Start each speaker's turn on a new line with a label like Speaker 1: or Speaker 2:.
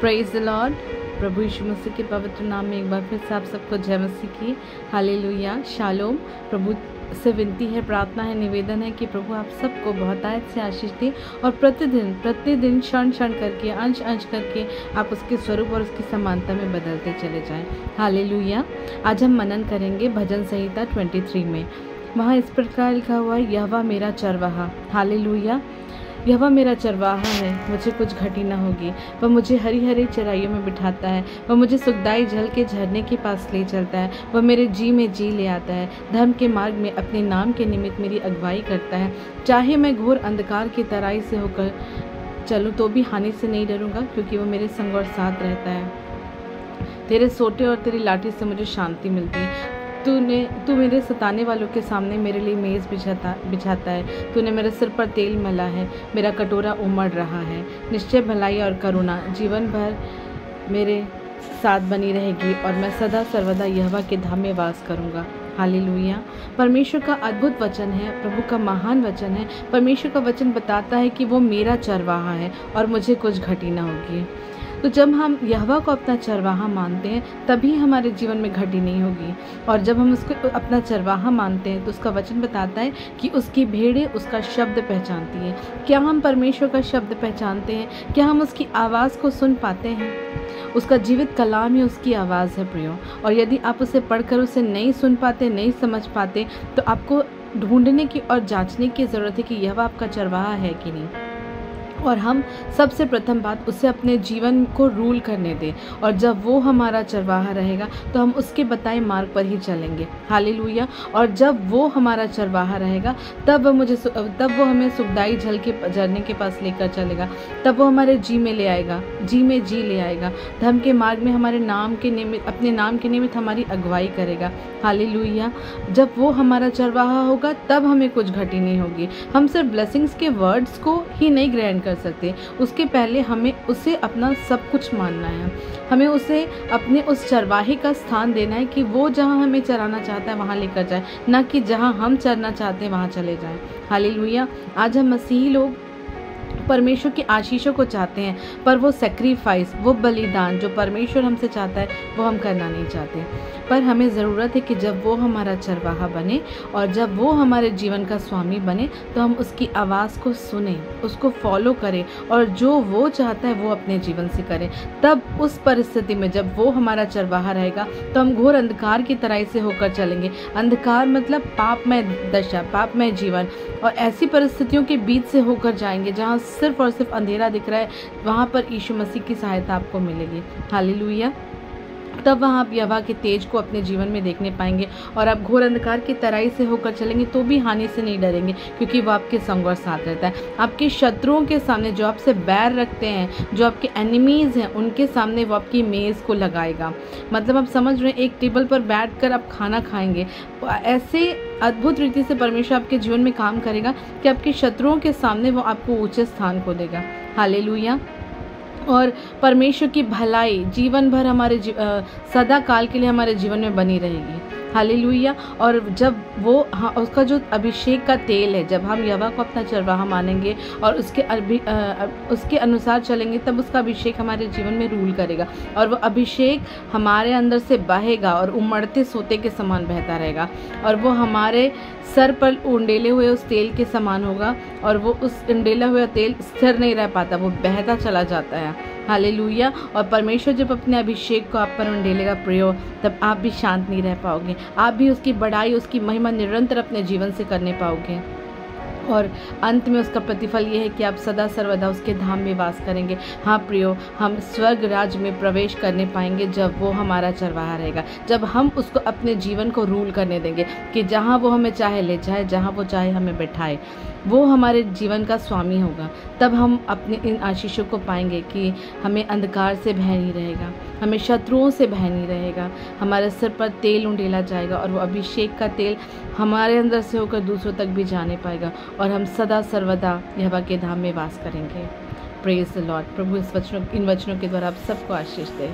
Speaker 1: Praise the lord. प्रभु यीशु मसीह के पवित्र नाम में एक बार फिर से आप सबको जय मसीह की। Hallelujah, shalom. प्रभु से विनती है, प्रार्थना है, निवेदन है कि प्रभु आप सबको बहुतायत से आशीष दें और प्रतिदिन क्षण क्षण करके, अंश अंश करके आप उसके स्वरूप और उसकी समानता में बदलते चले जाएं। हालेलुया। आज हम मनन करेंगे भजन संहिता 23 में। वहाँ इस प्रकार लिखा हुआ है, यहोवा मेरा चरवाहा। हालेलुया। यहोवा मेरा चरवाहा है, मुझे कुछ घटी न होगी। वह मुझे हरी हरी चराइयों में बिठाता है, वह मुझे सुखदाई जल के झरने के पास ले चलता है। वह मेरे जी में जी ले आता है, धर्म के मार्ग में अपने नाम के निमित्त मेरी अगुवाई करता है। चाहे मैं घोर अंधकार की तराई से होकर चलूँ तो भी हानि से नहीं डरूंगा, क्योंकि वो मेरे संग और साथ रहता है। तेरे सोटे और तेरी लाठी से मुझे शांति मिलती है। तू मेरे सताने वालों के सामने मेरे लिए मेज़ बिछाता है। तूने मेरे सिर पर तेल मला है, मेरा कटोरा उमड़ रहा है। निश्चय भलाई और करुणा जीवन भर मेरे साथ बनी रहेगी और मैं सदा सर्वदा यहोवा के धाम में वास करूँगा। हालेलुया। परमेश्वर का अद्भुत वचन है, प्रभु का महान वचन है। परमेश्वर का वचन बताता है कि वो मेरा चरवाहा है और मुझे कुछ घटी ना होगी। तो जब हम यहोवा को अपना चरवाहा मानते हैं तभी हमारे जीवन में घटी नहीं होगी। और जब हम उसको अपना चरवाहा मानते हैं तो उसका वचन बताता है कि उसकी भेड़ें उसका शब्द पहचानती हैं। क्या हम परमेश्वर का शब्द पहचानते हैं? क्या हम उसकी आवाज़ को सुन पाते हैं? उसका जीवित कलाम ही उसकी आवाज़ है प्रियो। और यदि आप उसे पढ़कर उसे नहीं सुन पाते, नहीं समझ पाते, तो आपको ढूंढने की और जांचने की ज़रूरत है कि यहोवा आपका चरवाहा है कि नहीं। और हम सबसे प्रथम बात उसे अपने जीवन को रूल करने दें। और जब वो हमारा चरवाहा रहेगा तो हम उसके बताए मार्ग पर ही चलेंगे। हालेलुया। और जब वो हमारा चरवाहा रहेगा तब वो हमें सुखदाई जल के झरने के पास लेकर चलेगा। तब वो हमारे जी में ले आएगा, जी में जी ले आएगा। धर्म के मार्ग में हमारे नाम के निमित्त, अपने नाम के निमित्त हमारी अगुवाई करेगा। हालेलुया। जब वो हमारा चरवाहा होगा तब हमें कुछ घटी नहीं होगी। हम सिर्फ ब्लेसिंग्स के वर्ड्स को ही नहीं ग्रहण कर सकते, उसके पहले हमें उसे अपना सब कुछ मानना है। हमें उसे अपने उस चरवाहे का स्थान देना है कि वो जहाँ हमें चराना चाहता है वहाँ लेकर जाए, ना कि जहाँ हम चरना चाहते हैं वहाँ चले जाएं। हालेलुया। आज हम मसीही लोग परमेश्वर की आशीषों को चाहते हैं, पर वो सैक्रिफाइस, वो बलिदान जो परमेश्वर हमसे चाहता है वो हम करना नहीं चाहते। पर हमें ज़रूरत है कि जब वो हमारा चरवाहा बने और जब वो हमारे जीवन का स्वामी बने तो हम उसकी आवाज़ को सुने, उसको फॉलो करें और जो वो चाहता है वो अपने जीवन से करें। तब उस परिस्थिति में जब वो हमारा चरवाहा रहेगा तो हम घोर अंधकार की तरह से होकर चलेंगे। अंधकार मतलब पापमय दशा, पापमय जीवन, और ऐसी परिस्थितियों के बीच से होकर जाएंगे जहाँ सिर्फ और सिर्फ अंधेरा दिख रहा है। वहाँ पर यीशु मसीह की सहायता आपको मिलेगी। हालेलुया। तब वहाँ आप यहोवा के तेज को अपने जीवन में देखने पाएंगे और आप घोर अंधकार की तराई से होकर चलेंगे तो भी हानि से नहीं डरेंगे, क्योंकि वो आपके संग और साथ रहता है। आपके शत्रुओं के सामने, जो आपसे बैर रखते हैं, जो आपके एनिमीज़ हैं, उनके सामने वो आपकी मेज़ को लगाएगा। मतलब आप समझ रहे हैं, एक टेबल पर बैठकर आप खाना खाएंगे। ऐसे अद्भुत रीति से परमेश्वर आपके जीवन में काम करेगा कि आपके शत्रुओं के सामने वो आपको ऊंचे स्थान को देगा। हालेलुया। और परमेश्वर की भलाई जीवन भर हमारे सदा काल के लिए हमारे जीवन में बनी रहेगी। हालेलुया। और जब वो उसका जो अभिषेक का तेल है, जब हम यहोवा को अपना चरवाहा मानेंगे और उसके अनुसार चलेंगे तब उसका अभिषेक हमारे जीवन में रूल करेगा और वो अभिषेक हमारे अंदर से बहेगा और उमड़ते सोते के समान बहता रहेगा और वो हमारे सर पर उंडेले हुए उस तेल के समान होगा। और वो उस उंडेला हुआ तेल स्थिर नहीं रह पाता, वो बहता चला जाता है। हालेलुया। और परमेश्वर जब अपने अभिषेक को आप पर उंडेलेगा प्रियो, तब आप भी शांत नहीं रह पाओगे। आप भी उसकी बड़ाई, उसकी महिमा निरंतर अपने जीवन से करने पाओगे। और अंत में उसका प्रतिफल ये है कि आप सदा सर्वदा उसके धाम में वास करेंगे। हाँ प्रियो, हम स्वर्ग राज्य में प्रवेश करने पाएंगे जब वो हमारा चरवाहा रहेगा, जब हम उसको अपने जीवन को रूल करने देंगे कि जहाँ वो हमें चाहे ले जाए, जहाँ वो चाहे हमें बैठाए, वो हमारे जीवन का स्वामी होगा। तब हम अपने इन आशीषों को पाएंगे कि हमें अंधकार से भय नहीं रहेगा, हमें शत्रुओं से भय नहीं रहेगा। हमारे सिर पर तेल उंडेला जाएगा और वो अभिषेक का तेल हमारे अंदर से होकर दूसरों तक भी जाने पाएगा और हम सदा सर्वदा यहोवा के धाम में वास करेंगे। Praise the lord. प्रभु इन वचनों के द्वारा आप सबको आशीष दे।